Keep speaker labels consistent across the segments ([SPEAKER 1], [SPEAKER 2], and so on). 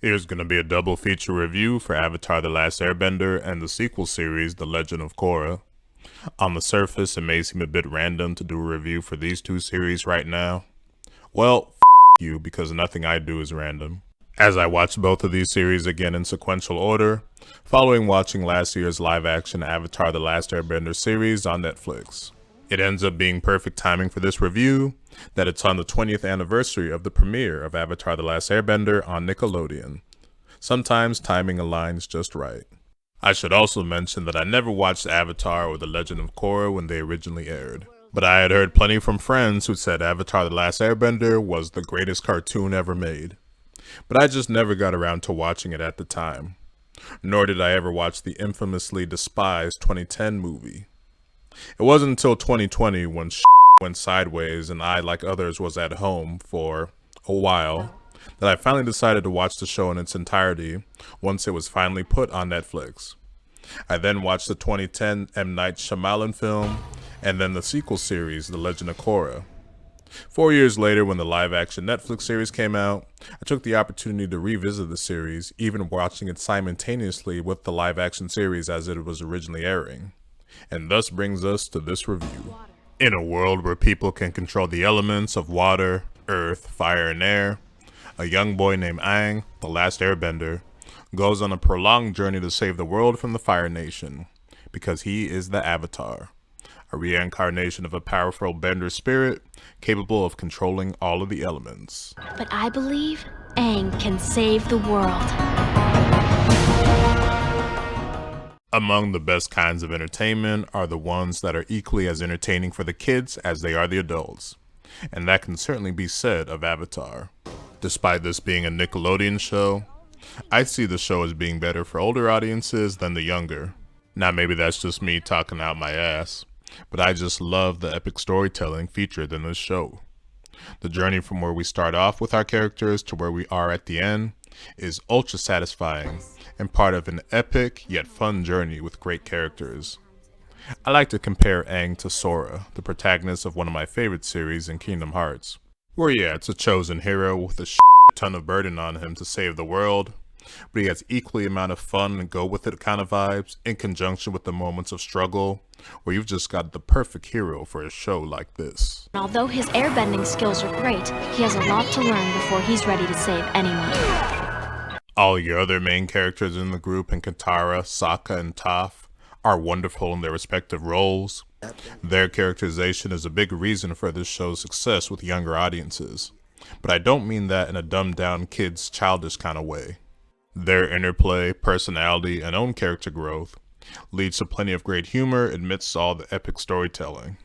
[SPEAKER 1] Here's going to be a double feature review for Avatar The Last Airbender and the sequel series, The Legend of Korra. On the surface, it may seem a bit random to do a review for these two series right now. Well, you, because nothing I do is random. As I watched both of these series again in sequential order, following watching last year's live-action Avatar The Last Airbender series on Netflix. It ends up being perfect timing for this review, that it's on the 20th anniversary of the premiere of Avatar The Last Airbender on Nickelodeon. Sometimes timing aligns just right. I should also mention that I never watched Avatar or The Legend of Korra when they originally aired, but I had heard plenty from friends who said Avatar The Last Airbender was the greatest cartoon ever made. But I just never got around to watching it at the time. Nor did I ever watch the infamously despised 2010 movie. It wasn't until 2020 when went sideways and I, like others, was at home for a while that I finally decided to watch the show in its entirety once it was finally put on Netflix. I then watched the 2010 M. Night Shyamalan film and then the sequel series, The Legend of Korra. 4 years later, when the live-action Netflix series came out, I took the opportunity to revisit the series, even watching it simultaneously with the live-action series as it was originally airing. And thus brings us to this review. In a world where people can control the elements of water, earth, fire, and air, a young boy named Aang, the last airbender, goes on a prolonged journey to save the world from the Fire Nation, because he is the Avatar, a reincarnation of a powerful bender spirit capable of controlling all of the elements.
[SPEAKER 2] But I believe Aang can save the world.
[SPEAKER 1] Among the best kinds of entertainment are the ones that are equally as entertaining for the kids as they are the adults, and that can certainly be said of Avatar. Despite this being a Nickelodeon show, I see the show as being better for older audiences than the younger. Now maybe that's just me talking out my ass, but I just love the epic storytelling featured in this show. The journey from where we start off with our characters to where we are at the end is ultra satisfying and part of an epic yet fun journey with great characters. I like to compare Aang to Sora, the protagonist of one of my favorite series in Kingdom Hearts, where it's a chosen hero with a ton of burden on him to save the world, but he has equally amount of fun and go with it kind of vibes in conjunction with the moments of struggle, where you've just got the perfect hero for a show like this.
[SPEAKER 2] Although his airbending skills are great, he has a lot to learn before he's ready to save anyone.
[SPEAKER 1] All your other main characters in the group, and Katara, Sokka, and Toph, are wonderful in their respective roles. Their characterization is a big reason for this show's success with younger audiences, but I don't mean that in a dumbed-down kids' childish kind of way. Their interplay, personality, and own character growth leads to plenty of great humor amidst all the epic storytelling.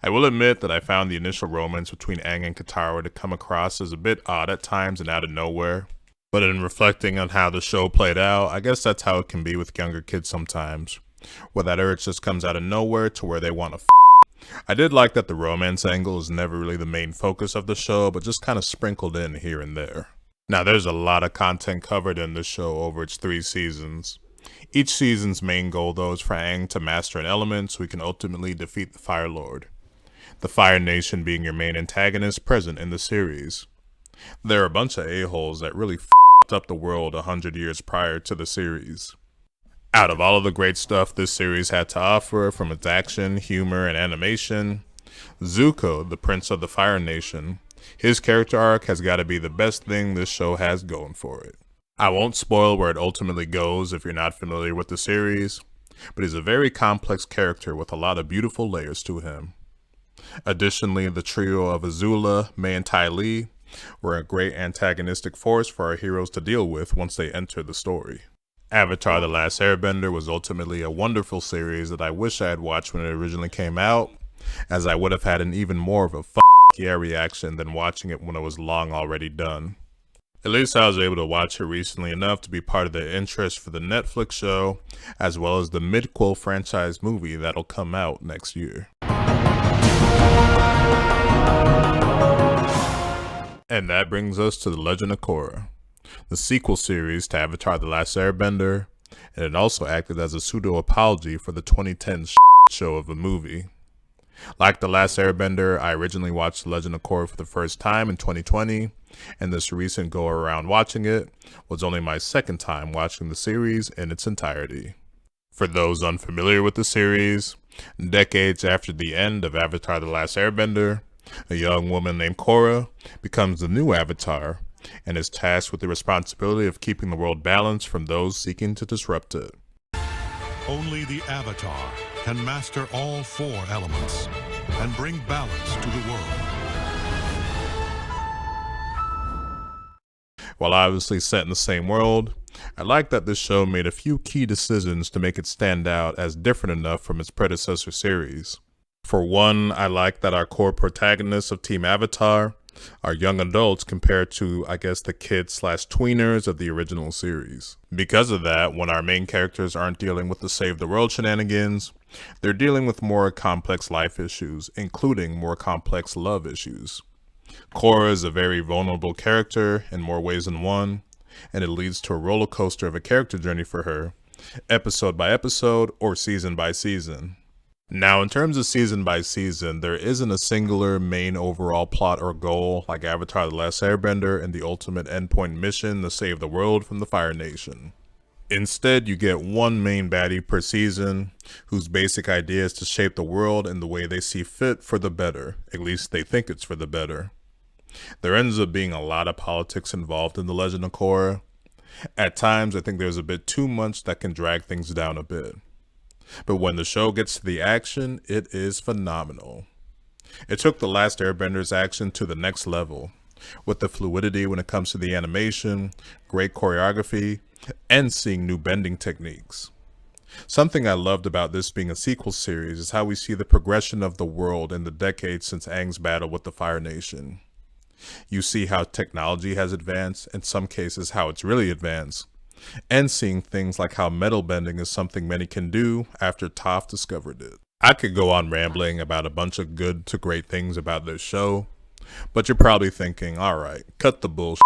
[SPEAKER 1] I will admit that I found the initial romance between Aang and Katara to come across as a bit odd at times and out of nowhere, but in reflecting on how the show played out, I guess that's how it can be with younger kids sometimes, where that urge just comes out of nowhere to where they want to I did like that the romance angle is never really the main focus of the show, but just kind of sprinkled in here and there. Now there's a lot of content covered in this show over its 3 seasons. Each season's main goal though is for Aang to master an element so he can ultimately defeat the Fire Lord, the Fire Nation being your main antagonist present in the series. There are a bunch of a-holes that really up the world 100 years prior to the series. Out of all of the great stuff this series had to offer, from its action, humor, and animation, Zuko, the Prince of the Fire Nation, his character arc has got to be the best thing this show has going for it. I won't spoil where it ultimately goes if you're not familiar with the series, but he's a very complex character with a lot of beautiful layers to him. Additionally, the trio of Azula, Mai, and Ty Lee were a great antagonistic force for our heroes to deal with once they enter the story. Avatar The Last Airbender was ultimately a wonderful series that I wish I had watched when it originally came out, as I would have had an even more of a yeah reaction than watching it when it was long already done. At least I was able to watch it recently enough to be part of the interest for the Netflix show, as well as the midquel franchise movie that'll come out next year. And that brings us to The Legend of Korra, the sequel series to Avatar The Last Airbender, and it also acted as a pseudo-apology for the 2010 show of a movie. Like The Last Airbender, I originally watched The Legend of Korra for the first time in 2020, and this recent go around watching it was only my second time watching the series in its entirety. For those unfamiliar with the series, decades after the end of Avatar The Last Airbender, a young woman named Korra becomes the new Avatar and is tasked with the responsibility of keeping the world balanced from those seeking to disrupt it.
[SPEAKER 3] Only the Avatar can master all four elements and bring balance to the world.
[SPEAKER 1] While obviously set in the same world, I like that this show made a few key decisions to make it stand out as different enough from its predecessor series. For one, I like that our core protagonists of Team Avatar are young adults compared to, I guess, the kids/tweeners of the original series. Because of that, when our main characters aren't dealing with the save the world shenanigans, they're dealing with more complex life issues, including more complex love issues. Korra is a very vulnerable character in more ways than one, and it leads to a roller coaster of a character journey for her, episode by episode or season by season. Now, in terms of season by season, there isn't a singular main overall plot or goal like Avatar The Last Airbender and the ultimate endpoint mission to save the world from the Fire Nation. Instead, you get one main baddie per season, whose basic idea is to shape the world in the way they see fit for the better, at least they think it's for the better. There ends up being a lot of politics involved in The Legend of Korra. At times, I think there's a bit too much that can drag things down a bit. But when the show gets to the action, it is phenomenal. It took The Last Airbender's action to the next level, with the fluidity when it comes to the animation, great choreography, and seeing new bending techniques. Something I loved about this being a sequel series is how we see the progression of the world in the decades since Aang's battle with the Fire Nation. You see how technology has advanced, in some cases how it's really advanced, and seeing things like how metal bending is something many can do after Toph discovered it. I could go on rambling about a bunch of good to great things about this show, but you're probably thinking, alright, cut the bullshit.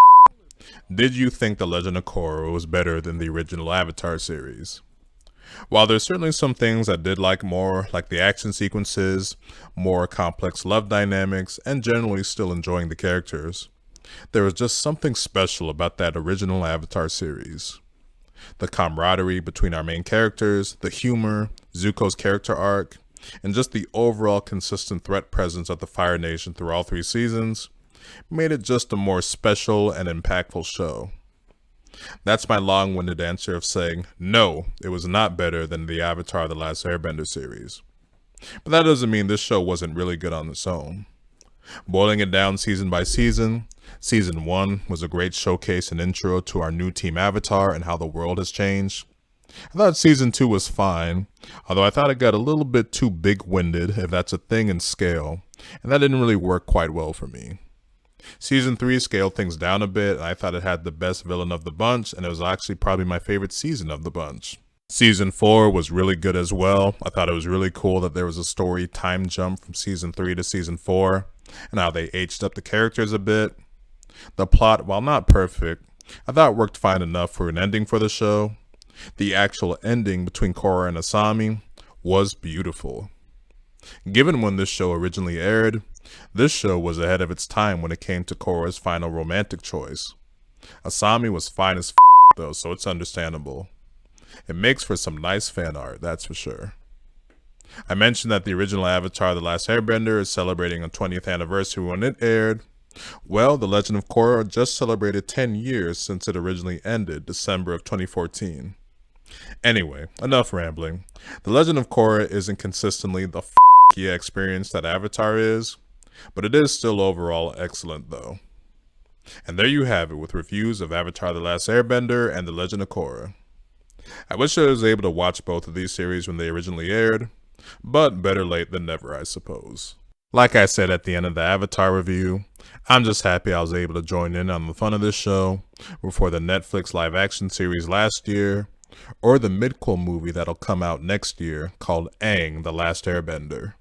[SPEAKER 1] Did you think The Legend of Korra was better than the original Avatar series? While there's certainly some things I did like more, like the action sequences, more complex love dynamics, and generally still enjoying the characters, there was just something special about that original Avatar series. The camaraderie between our main characters, the humor, Zuko's character arc, and just the overall consistent threat presence of the Fire Nation through all 3 seasons made it just a more special and impactful show. That's my long-winded answer of saying, no, it was not better than the Avatar The Last Airbender series. But that doesn't mean this show wasn't really good on its own. Boiling it down season by season, Season 1 was a great showcase and intro to our new Team Avatar and how the world has changed. I thought Season 2 was fine, although I thought it got a little bit too big-winded, if that's a thing in scale, and that didn't really work quite well for me. Season 3 scaled things down a bit, and I thought it had the best villain of the bunch, and it was actually probably my favorite season of the bunch. Season 4 was really good as well. I thought it was really cool that there was a story time jump from Season 3 to Season 4, and how they aged up the characters a bit. The plot, while not perfect, I thought worked fine enough for an ending for the show. The actual ending between Korra and Asami was beautiful. Given when this show originally aired, this show was ahead of its time when it came to Korra's final romantic choice. Asami was fine as though, so it's understandable. It makes for some nice fan art, that's for sure. I mentioned that the original Avatar The Last Airbender is celebrating a 20th anniversary when it aired. Well, The Legend of Korra just celebrated 10 years since it originally ended, December of 2014. Anyway, enough rambling. The Legend of Korra isn't consistently the yeah experience that Avatar is, but it is still overall excellent though. And there you have it with reviews of Avatar The Last Airbender and The Legend of Korra. I wish I was able to watch both of these series when they originally aired, but better late than never, I suppose. Like I said at the end of the Avatar review, I'm just happy I was able to join in on the fun of this show before the Netflix live action series last year, or the midquel movie that'll come out next year called Aang The Last Airbender.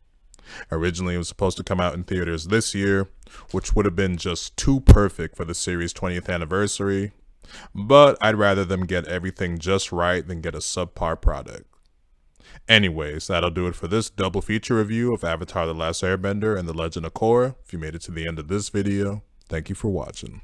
[SPEAKER 1] Originally it was supposed to come out in theaters this year, which would have been just too perfect for the series' 20th anniversary, but I'd rather them get everything just right than get a subpar product. Anyways, that'll do it for this double feature review of Avatar: The Last Airbender and The Legend of Korra. If you made it to the end of this video, thank you for watching.